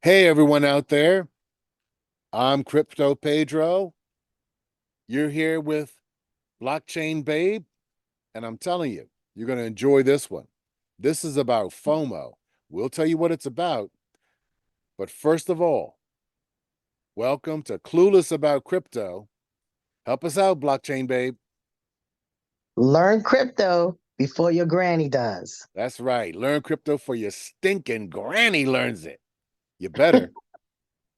Hey, everyone out there. I'm Crypto Pedro. You're here with Blockchain Babe, and I'm telling you, you're going to enjoy this one. This is about FOMO. We'll tell you what it's about. But first of all, welcome to Clueless About Crypto. Help us out, Blockchain Babe. Learn crypto before your granny does. That's right. Learn crypto for your stinking granny learns it. You better.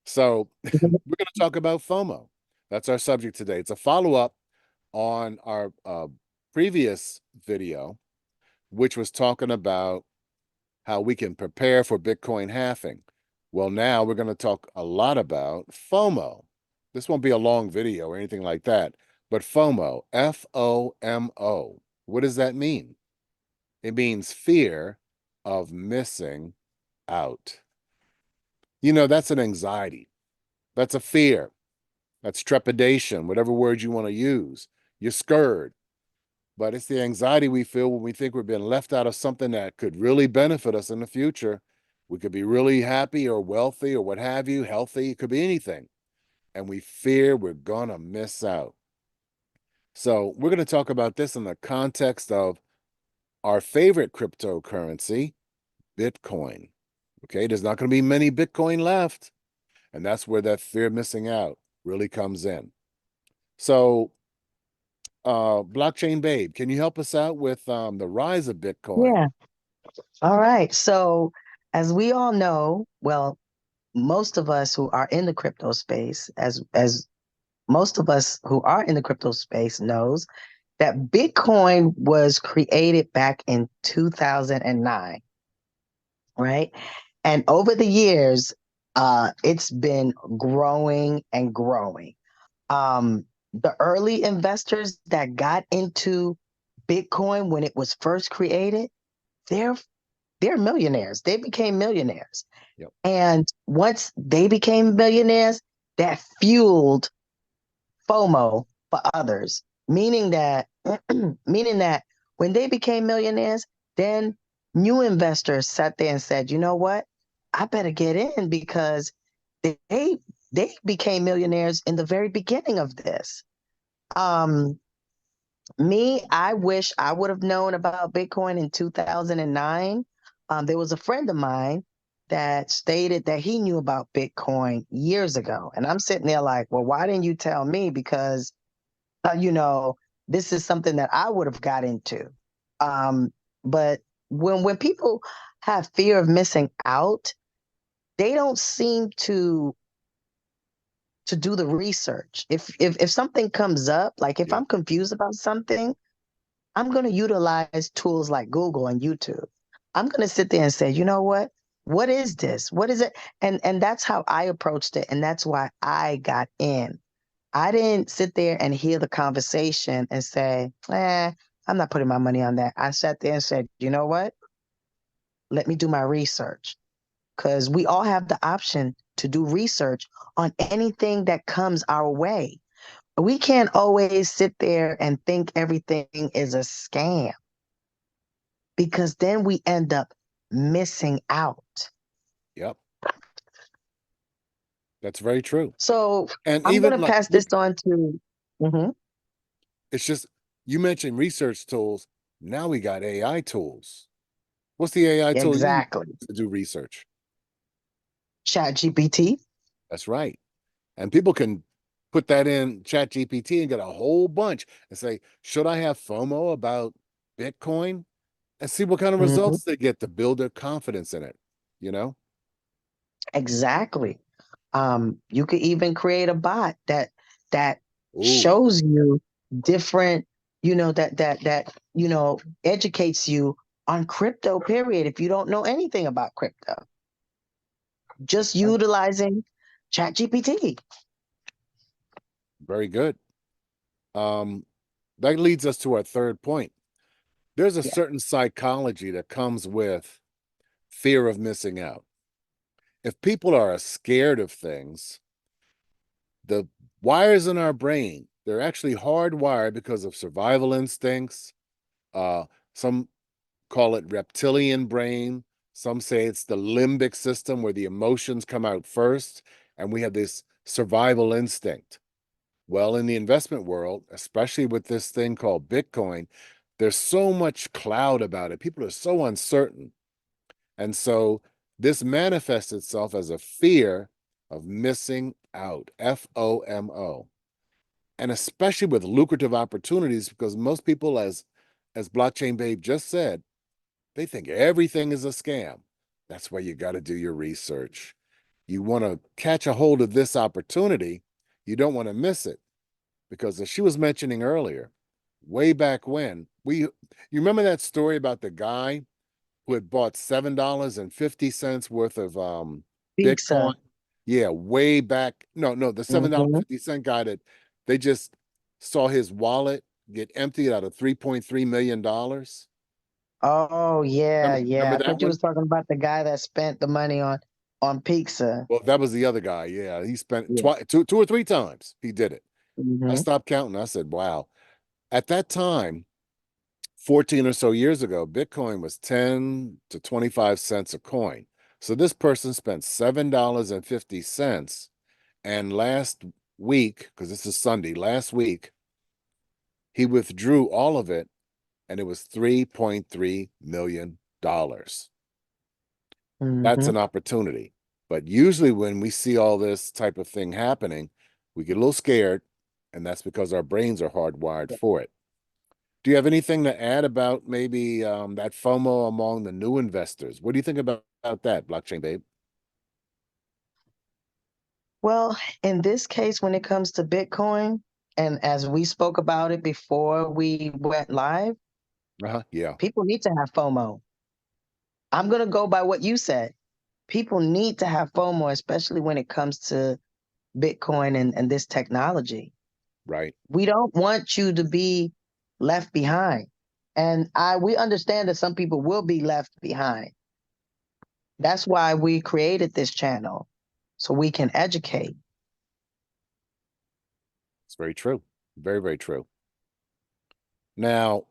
So, we're going to talk about FOMO. That's our subject today. It's a follow up on our previous video, which was talking about how we can prepare for Bitcoin halving. Well, now we're going to talk a lot about FOMO. This won't be a long video or anything like that, but FOMO, FOMO. What does that mean? It means fear of missing out. That's an anxiety. That's a fear. That's trepidation, whatever word you want to use. You're scared. But it's the anxiety we feel when we think we're being left out of something that could really benefit us in the future. We could be really happy or wealthy or what have you, healthy. It could be anything. And we fear we're going to miss out. So we're going to talk about this in the context of our favorite cryptocurrency, Bitcoin. Okay, there's not going to be many Bitcoin left. And that's where that fear of missing out really comes in. So Blockchain Babe, can you help us out with the rise of Bitcoin? Yeah. All right. So, as we all know, well, most of us who are in the crypto space, as most of us who are in the crypto space knows that Bitcoin was created back in 2009, right? And over the years, it's been growing and growing. The early investors that got into Bitcoin when it was first created, they're they're millionaires. They became millionaires. Yep. And once they became millionaires, that fueled FOMO for others, meaning that meaning that when they became millionaires, then new investors sat there and said, "You know what? I better get in because they they became millionaires in the very beginning of this." Um, I wish I would have known about Bitcoin in 2009. There was a friend of mine that stated that he knew about Bitcoin years ago. And I'm sitting there like, well, why didn't you tell me? Because, you know, this is something that I would have got into. But when people have fear of missing out, they don't seem to do the research. If something comes up, like if Yep. I'm confused about something, I'm going to utilize tools like Google and YouTube. I'm going to sit there and say, you know what? What is this? What is it? And that's how I approached it. And that's why I got in. I didn't sit there and hear the conversation and say, I'm not putting my money on that. I sat there and said, you know what? Let me do my research. Because we all have the option to do research on anything that comes our way. We can't always sit there and think everything is a scam because then we end up missing out. Yep. That's very true. So And I'm going even to like pass this on to. Mhm. it's just you mentioned research tools. Now we got AI tools. What's the AI tool you use Exactly. to do research? Chat GPT. That's right. And people can put that in Chat GPT and get a whole bunch and say, should I have FOMO about Bitcoin? And see what kind of Mhm. results they get to build their confidence in it, you know? Exactly. You could even create a bot that Ooh, shows you different, that educates you on crypto. Period. If you don't know anything about crypto, just right. utilizing Chat GPT. Very good. Um, that leads us to our third point. There's a Yeah. certain psychology that comes with fear of missing out. If people are scared of things, the wires in our brain, they're actually hardwired because of survival instincts. Some call it reptilian brain. Some say it's the limbic system where the emotions come out first, and we have this survival instinct. Well, in the investment world, especially with this thing called Bitcoin, there's so much cloud about it. People are so uncertain. And so this manifests itself as a fear of missing out, FOMO. And especially with lucrative opportunities, because most people, as Blockchain Babe just said, they think everything is a scam. That's why you got to do your research. You want to catch a hold of this opportunity. You don't want to miss it. Because as she was mentioning earlier, way back when, you remember that story about the guy who had bought $7.50 worth of Bitcoin? Pizza. Yeah, way back. No, the Hmm. $7.50 guy that they just saw his wallet get emptied out of $3.3 million. Oh yeah, yeah. Remember I that thought you one? was talking about the guy that spent the money on pizza. Well, that was the other guy. Yeah, he spent Yeah. two or three times. He did it. I Hmm. stopped counting. I said, wow. At that time, 14 or so years ago, Bitcoin was 10 to 25 cents a coin. So this person spent $7.50. And last week, because this is Sunday, last week, he withdrew all of it and it was $3.3 million. That's Hmm. an opportunity. But usually when we see all this type of thing happening, we get a little scared, and that's because our brains are hardwired for it. Do you have anything to add about maybe that FOMO among the new investors? What do you think about that, Blockchain Babe? Well, in this case, when it comes to Bitcoin, and as we spoke about it before we went live, Yeah, people need to have FOMO. I'm going to go by what you said. People need to have FOMO, especially when it comes to Bitcoin and this technology. right. We don't want you to be left behind. And we understand that some people will be left behind. That's why we created this channel so we can educate. It's very true. Very, very true. Now,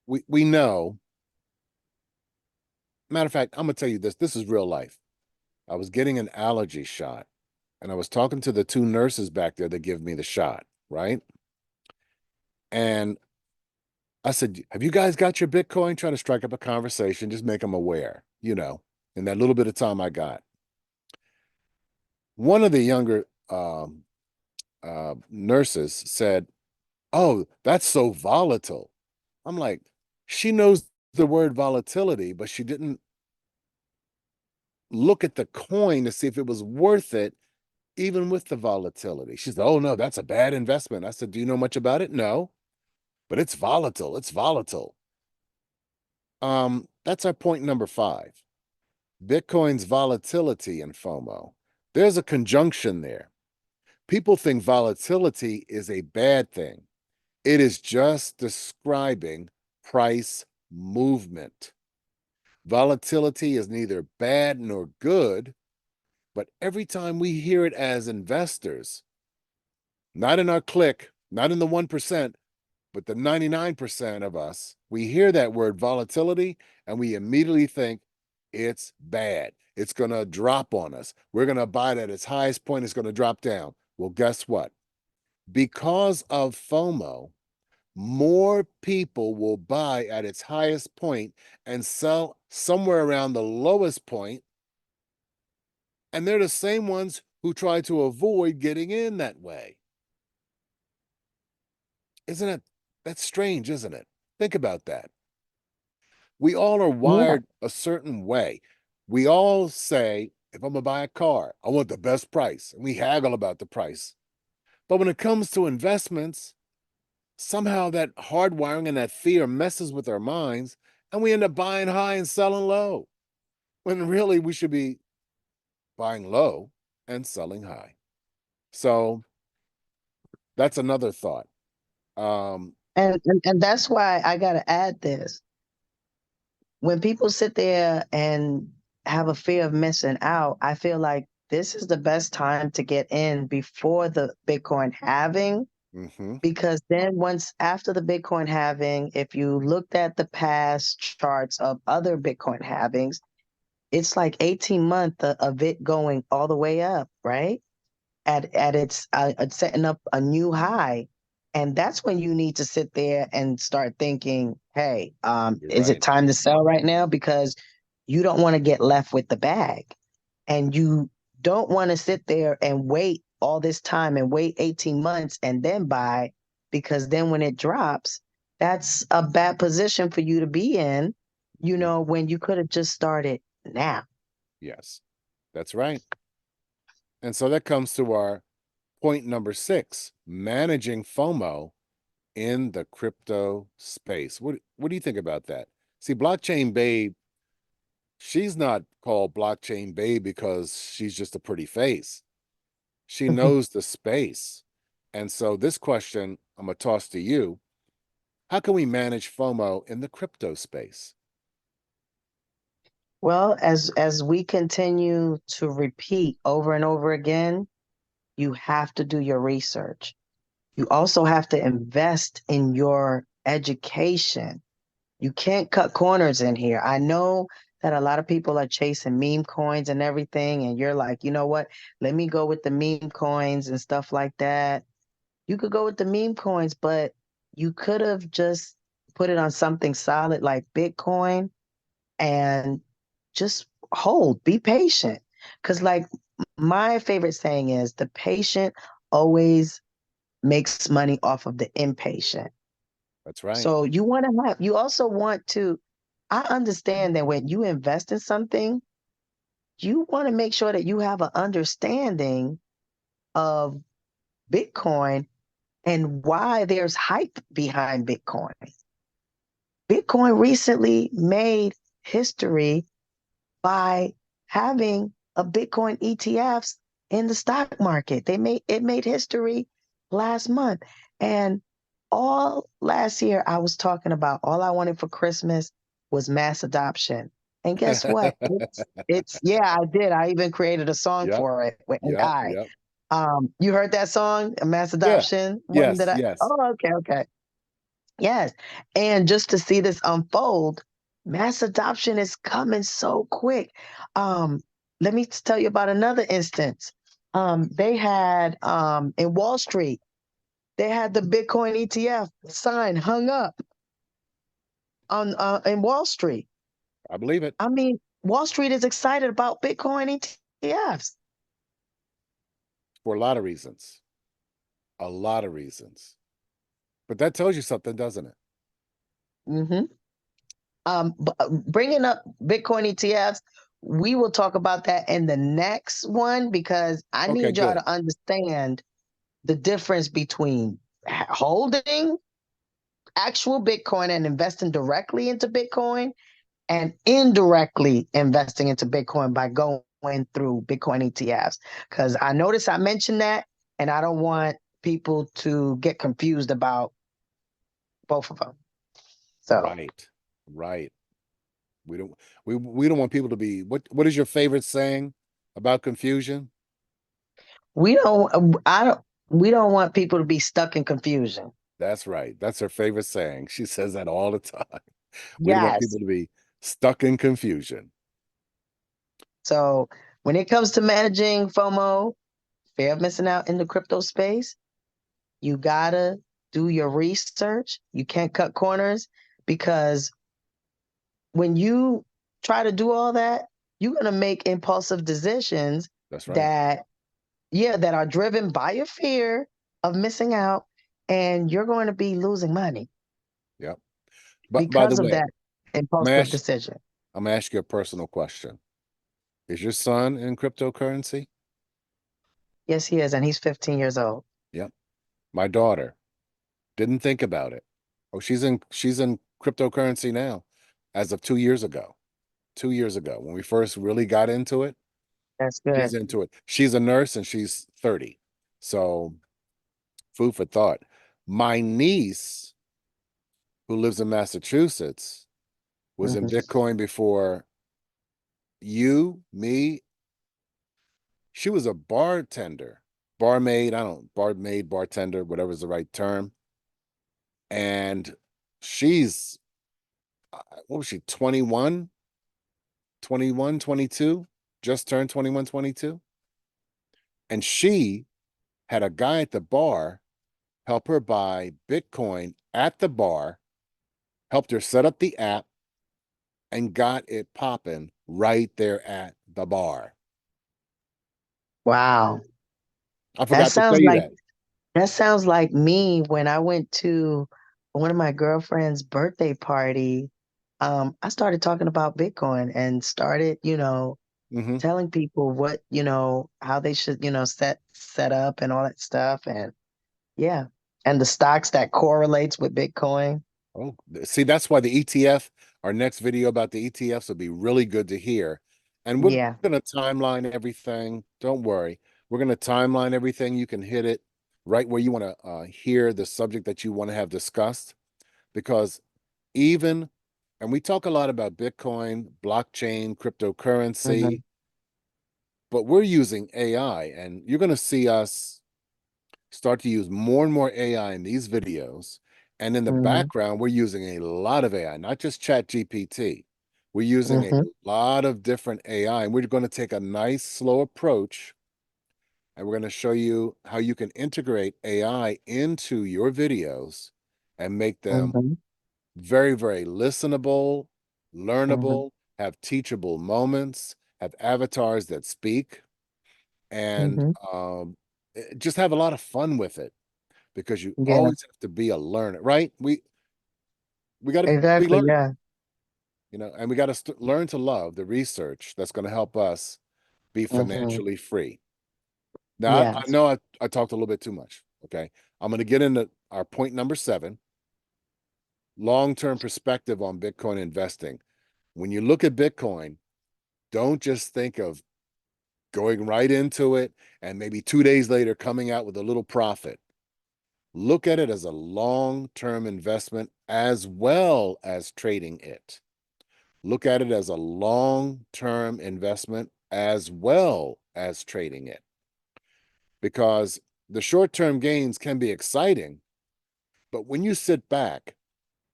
we know, matter of fact, I'm gonna tell you this. This is real life. I was getting an allergy shot, and I was talking to the two nurses back there that give me the shot, right? And I said, "Have you guys got your Bitcoin?" Trying to strike up a conversation, just make them aware, in that little bit of time I got. One of the younger nurses said, "Oh, that's so volatile." I'm like, she knows the word volatility, but she didn't look at the coin to see if it was worth it, even with the volatility. She said, "Oh, no, that's a bad investment." I said, "Do you know much about it?" "No, but it's volatile. It's volatile." That's our point number 5. Bitcoin's volatility and FOMO. There's a conjunction there. People think volatility is a bad thing. It is just describing price movement. Volatility is neither bad nor good, but every time we hear it as investors, not in our clique, not in the 1%, but the 99% of us, we hear that word volatility and we immediately think it's bad. It's going to drop on us. We're going to buy it at its highest point. It's going to drop down. Well, guess what? Because of FOMO, more people will buy at its highest point and sell somewhere around the lowest point. And they're the same ones who try to avoid getting in that way. Isn't it? That's strange, isn't it? Think about that. We all are Yeah. wired a certain way. We all say, if I'm going to buy a car, I want the best price. And we haggle about the price. But when it comes to investments, somehow that hardwiring and that fear messes with our minds, and we end up buying high and selling low. When really we should be buying low and selling high. So that's another thought. Um, And that's why I got to add this. When people sit there and have a fear of missing out, I feel like this is the best time to get in before the Bitcoin halving, Mm-hmm. Because then once after the Bitcoin halving, if you looked at the past charts of other Bitcoin halvings, it's like 18 months of it going all the way up, right? At its setting up a new high. And that's when you need to sit there and start thinking, hey, You're is it right. time to sell right now? Because you don't want to get left with the bag. And you don't want to sit there and wait all this time and wait 18 months and then buy, because then when it drops, that's a bad position for you to be in, Mhm. when you could have just started now. Yes, that's right. And so that comes to our point number 6, managing FOMO in the crypto space. What do you think about that? See, Blockchain Babe, she's not called Blockchain Babe because she's just a pretty face. She knows the space. And so this question I'm going to toss to you. How can we manage FOMO in the crypto space? Well, as we continue to repeat over and over again, you have to do your research. You also have to invest in your education. You can't cut corners in here. I know that a lot of people are chasing meme coins and everything, and you're like, you know what? Let me go with the meme coins and stuff like that. You could go with the meme coins, but you could have just put it on something solid like Bitcoin and just hold, be patient. Because, like, my favorite saying is the patient always makes money off of the impatient. That's right. So you also want to, I understand that when you invest in something, you want to make sure that you have an understanding of Bitcoin and why there's hype behind Bitcoin. Bitcoin recently made history by having a Bitcoin ETFs in the stock market. It made history last month. And all last year I was talking about all I wanted for Christmas was mass adoption. And guess what? It's yeah, I did. I even created a song Yep. for it with Yep. AI. Yep. You heard that song, a mass Yeah. adoption one Yes. that I Yes. oh okay, okay. Yes. And just to see this unfold, mass adoption is coming so quick. Um, Let me tell you about another instance. They had in Wall Street, they had the Bitcoin ETF sign hung up on in Wall Street. I believe it I mean, Wall Street is excited about Bitcoin ETFs. for a lot of reasons. A lot of reasons. But that tells you something, doesn't it? Hmm. Bringing up Bitcoin ETFs, we will talk about that in the next one because I Okay, need y'all good. to understand the difference between holding actual Bitcoin and investing directly into Bitcoin and indirectly investing into Bitcoin by going through Bitcoin ETFs. Because I noticed I mentioned that, and I don't want people to get confused about both of them. So Right. Right. We don't we don't want people to be what is your favorite saying about confusion? I don't, we don't want people to be stuck in confusion. That's right. That's her favorite saying. She says that all the time. We don't want Yes. people to be stuck in confusion. So when it comes to managing FOMO, fear of missing out in the crypto space, you gotta do your research. You can't cut corners because when you try to do all that, you're gonna make impulsive decisions That's right. that, yeah, that are driven by your fear of missing out, and you're going to be losing money Yep. But by the because of way, that I'm impulsive ask decision. I'm gonna ask you a personal question. Is your son in cryptocurrency? Yes, he is, and he's 15 years old. Yep. My daughter didn't think about it. Oh, she's in cryptocurrency now as of 2 years ago. 2 years ago, when we first really got into it, That's she's good. into it. She's a nurse and she's 30. So food for thought. My niece, who lives in Massachusetts, was in Hmm. Bitcoin before you, me. She was a bartender barmaid. I don't barmaid, bartender, whatever's the right term. And she's what was she, 21, 21, 22, just turned 21, 22. And she had a guy at the bar help her buy Bitcoin at the bar, helped her set up the app, and got it popping right there at the bar. Wow. I That forgot to tell sounds you like that. that sounds like me when I went to one of my girlfriend's birthday party. I started talking about Bitcoin and started, Hmm. telling people what, how they should, set up and all that stuff. And yeah. And the stocks that correlates with Bitcoin. Oh, see, that's why the ETF, our next video about the ETFs will be really good to hear. And we're Yeah. going to timeline everything. Don't worry. We're going to timeline everything. You can hit it right where you want to hear the subject that you want to have discussed. Because even, and we talk a lot about Bitcoin, blockchain, Hmm. cryptocurrency, but we're using AI, and you're going to see us start to use more and more AI in these videos. And in the Hmm. background, we're using a lot of AI, not just Chat GPT. We're using a Hmm. lot of different AI, and we're going to take a nice, slow approach. And we're going to show you how you can integrate AI into your videos and make them Hmm. very, very listenable, Hmm. learnable, have teachable moments, have avatars that speak, and Hmm. just have a lot of fun with it because you Yeah. always have to be a learner, right? We got to be Exactly. learners, Yeah. and we got to learn to love the research that's going to help us be Hmm. financially free. Now, I Yes. know I talked a little bit too much. Okay. I'm going to get into our point number 7, long-term perspective on Bitcoin investing. When you look at Bitcoin, don't just think of going right into it and maybe 2 days later coming out with a little profit. Look at it as a long-term investment as well as trading it. Look at it as a long-term investment as well as trading it. Because the short-term gains can be exciting, but when you sit back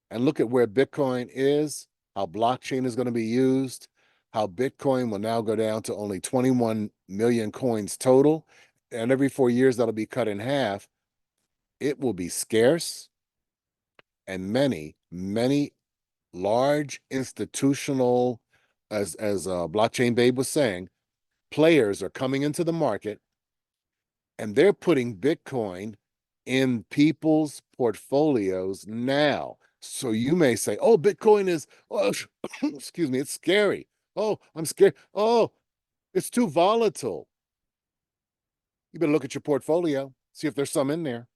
and look at where Bitcoin is, how blockchain is going to be used, how Bitcoin will now go down to only 21 million coins total, and every 4 years that'll be cut in half, it will be scarce, and many, many large institutional, as Blockchain Babe was saying, players are coming into the market and they're putting Bitcoin in people's portfolios now. So you may say, "Oh, Bitcoin is oh, excuse me, it's scary. Oh, I'm scared. Oh, it's too volatile." You better look at your portfolio, see if there's some in there.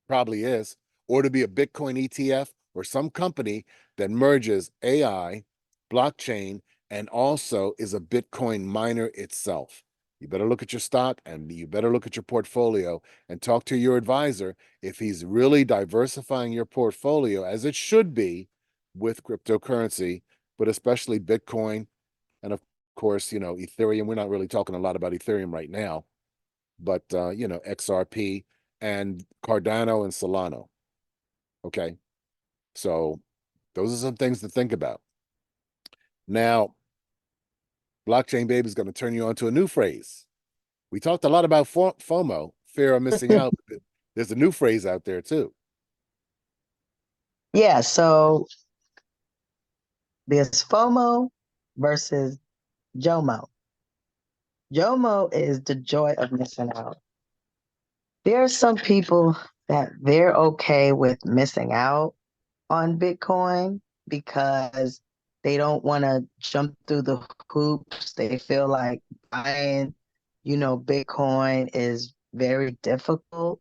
Probably is, or to be a Bitcoin ETF or some company that merges AI, blockchain, and also is a Bitcoin miner itself. You better look at your stock and you better look at your portfolio and talk to your advisor if he's really diversifying your portfolio as it should be with cryptocurrency, but especially Bitcoin. And of course, Ethereum. We're not really talking a lot about Ethereum right now, but XRP and Cardano and Solano. Okay. So those are some things to think about. Now, Blockchain Baby is going to turn you on to a new phrase. We talked a lot about FOMO, fear of missing out. There's a new phrase out there too. Yeah. So there's FOMO versus JOMO. JOMO is the joy of missing out. There are some people that they're okay with missing out on Bitcoin because they don't want to jump through the hoops. They feel like buying, Bitcoin is very difficult.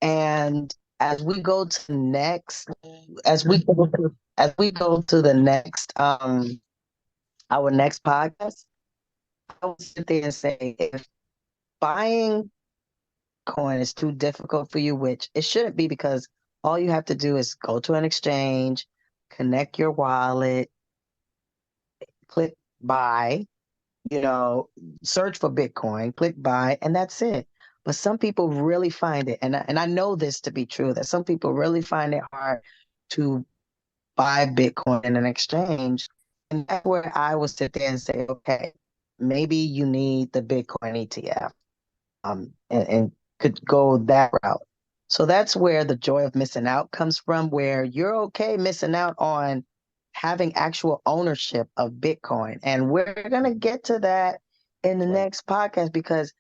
And as we go to the next our next podcast, I will sit there and say if buying coin is too difficult for you, which it shouldn't be because all you have to do is go to an exchange, connect your wallet, click buy, you know, search for Bitcoin, click buy, and that's it. But some people really find it, and I know this to be true, that some people really find it hard to buy Bitcoin in an exchange. And that's where I will sit there and say, okay, maybe you need the Bitcoin ETF, and could go that route. So that's where the joy of missing out comes from, where you're okay missing out on having actual ownership of Bitcoin. And we're going to get to that in the That's right. next podcast, because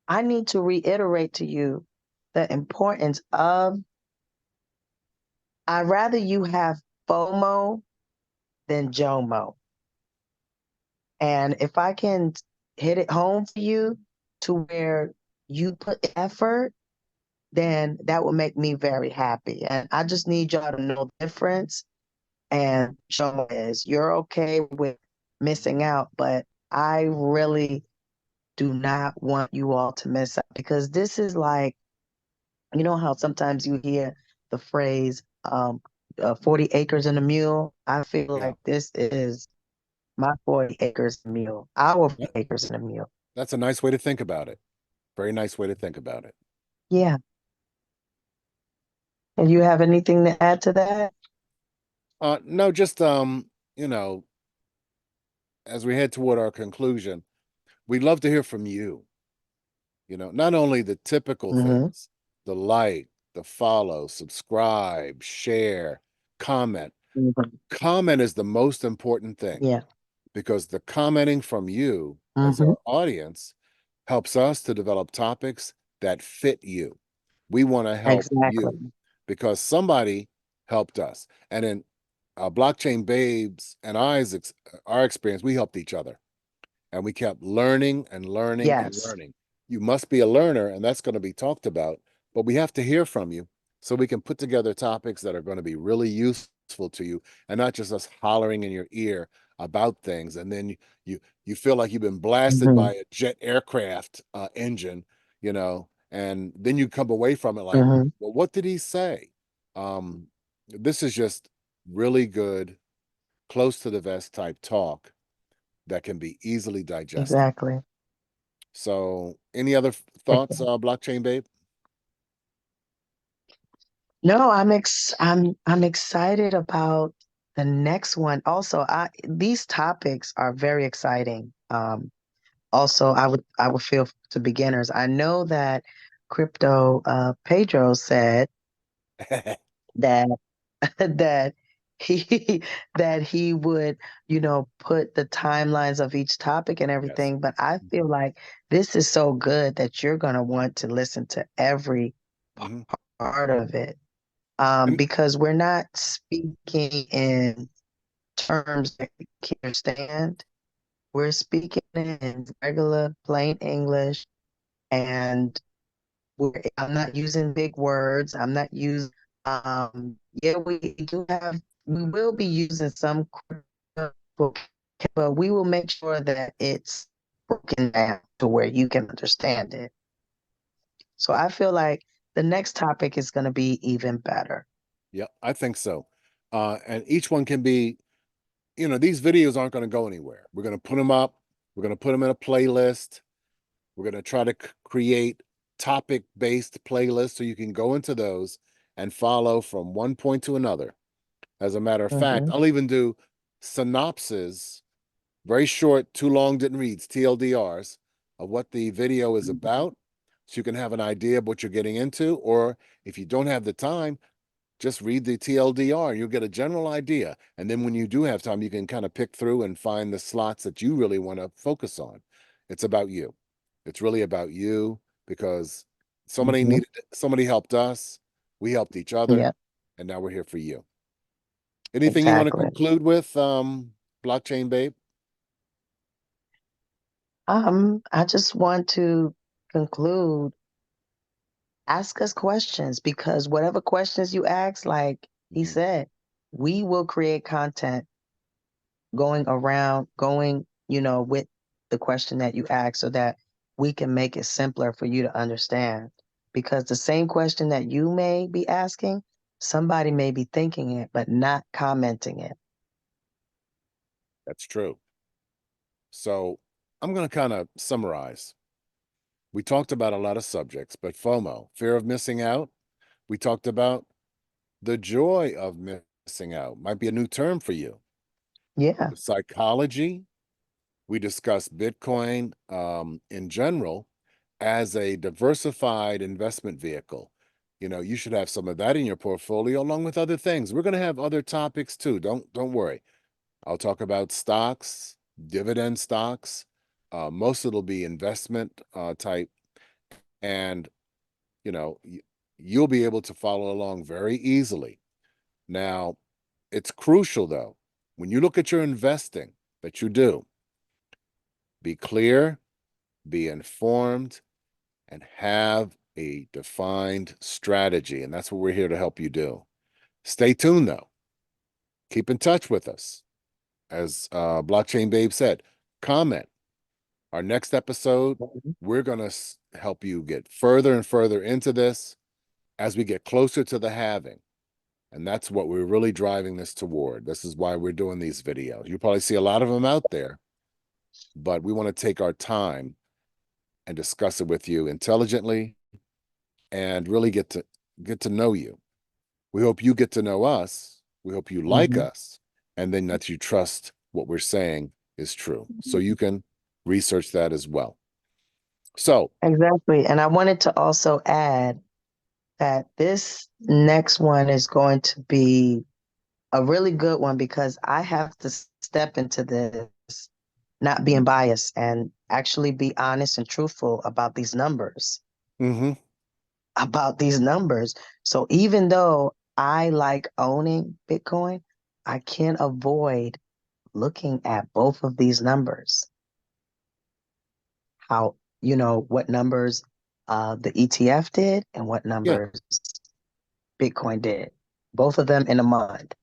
I need to reiterate to you the importance of, I'd rather you have FOMO than JOMO. And if I can hit it home for you to where you put effort, then that will make me very happy. And I just need y'all to know the difference. And show is you're okay with missing out, but I really do not want you all to miss out, because this is like, you know how sometimes you hear the phrase 40 acres and a mule? I feel Yeah. like this is my 40 acres and a mule, our 40 That- acres and a mule. That's a nice way to think about it. Very nice way to think about it. Yeah. And you have anything to add to that? No, just you know, as we head toward our conclusion, we'd love to hear from you. Not only the typical Mm-hmm. things, the like, the follow, subscribe, share, comment. Mm-hmm. Comment is the most important thing, Yeah. because the commenting from you as Mm-hmm. our audience helps us to develop topics that fit you. We want to help Exactly. you because somebody helped us. And in Blockchain Babes and our experience, we helped each other, and we kept learning and learning and Yes. learning. You must be a learner, and that's going to be talked about, but we have to hear from you so we can put together topics that are going to be really useful to you, and not just us hollering in your ear about things, and then you feel like you've been blasted Mm-hmm. by a jet aircraft engine, and then you come away from it like, Mm-hmm. well, what did he say? This is just really good, close to the vest type talk that can be easily digested. Exactly. So, any other thoughts, blockchain babe? No, I'm excited about the next one. Also, I these topics are very exciting. Also, I would feel to beginners. I know that crypto Pedro said that that he that he would, put the timelines of each topic and Yes. everything. But I Mhm. feel like this is so good that you're gonna want to listen to every Mhm. part of it. And Because we're not speaking in terms that we can understand. We're speaking in regular, plain English, and I'm not using big words. I'm not using, yeah, we will be using some crypto, but we will make sure that it's broken down to where you can understand it. So yeah, I feel like the next topic is going to be even better. yeah, I think so. And each one can be, these videos aren't going to go anywhere. We're going to put them up. We're going to put them in a playlist. We're going to try to create topic-based playlists so you can go into those and follow from one point to another. As a matter of fact, Hmm. I'll even do synopses, very short, too long didn't reads, TLDRs, of what the video is about, so you can have an idea of what you're getting into. Or if you don't have the time, just read the TLDR and you'll get a general idea. And then when you do have time, you can kind of pick through and find the slots that you really want to focus on. It's about you. It's really about you, because somebody Hmm. needed, somebody helped us, we helped each other, Yep, and now we're here for you. Anything you want to exactly. conclude with, blockchain babe? I just want to conclude, ask us questions, because whatever questions you ask, like he Mhm. said, we will create content going, with the question that you ask, so that we can make it simpler for you to understand. Because the same question that you may be asking, somebody may be thinking it, but not commenting it. That's true. So I'm going to kind of summarize. We talked about a lot of subjects, but FOMO, fear of missing out. We talked about the joy of missing out, might be a new term for you. Yeah. The psychology. We discussed Bitcoin in general as a diversified investment vehicle. You know, you should have some of that in your portfolio along with other things. We're going to have other topics too. Don't worry. I'll talk about stocks, dividend stocks. Most of it'll be investment type, and you know, you'll be able to follow along very easily. Now, it's crucial though, when you look at your investing that you do, be clear, be informed, and have a defined strategy. And that's what we're here to help you do. Stay tuned though. Keep in touch with us. As Blockchain Babe said, comment. Our next episode, we're going to help you get further and further into this as we get closer to the halving. And that's what we're really driving this toward. This is why we're doing these videos. You probably see a lot of them out there, but we want to take our time and discuss it with you intelligently and really get to know you. We hope you get to know us. We hope you like Mhm. us, and then that you trust what we're saying is true. So you can research that as well. So, Exactly. And I wanted to also add that this next one is going to be a really good one because I have to step into this not being biased and actually be honest and truthful about these numbers. mhm, About these numbers. So even though I like owning Bitcoin, I can't avoid looking at both of these numbers. How, what numbers the ETF did and what yeah, numbers Bitcoin did. Both of them in a month.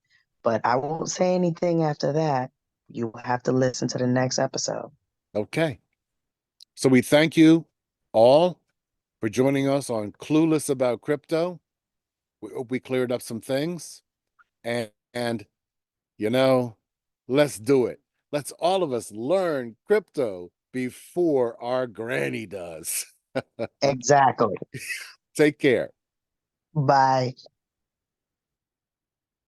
But I won't say anything after that. You will have to listen to the next episode. okay. So we thank you all for joining us on Clueless About Crypto. We hope we cleared up some things, and you know, let's do it. Let's all of us learn crypto before our granny does. Exactly. Take care. Bye.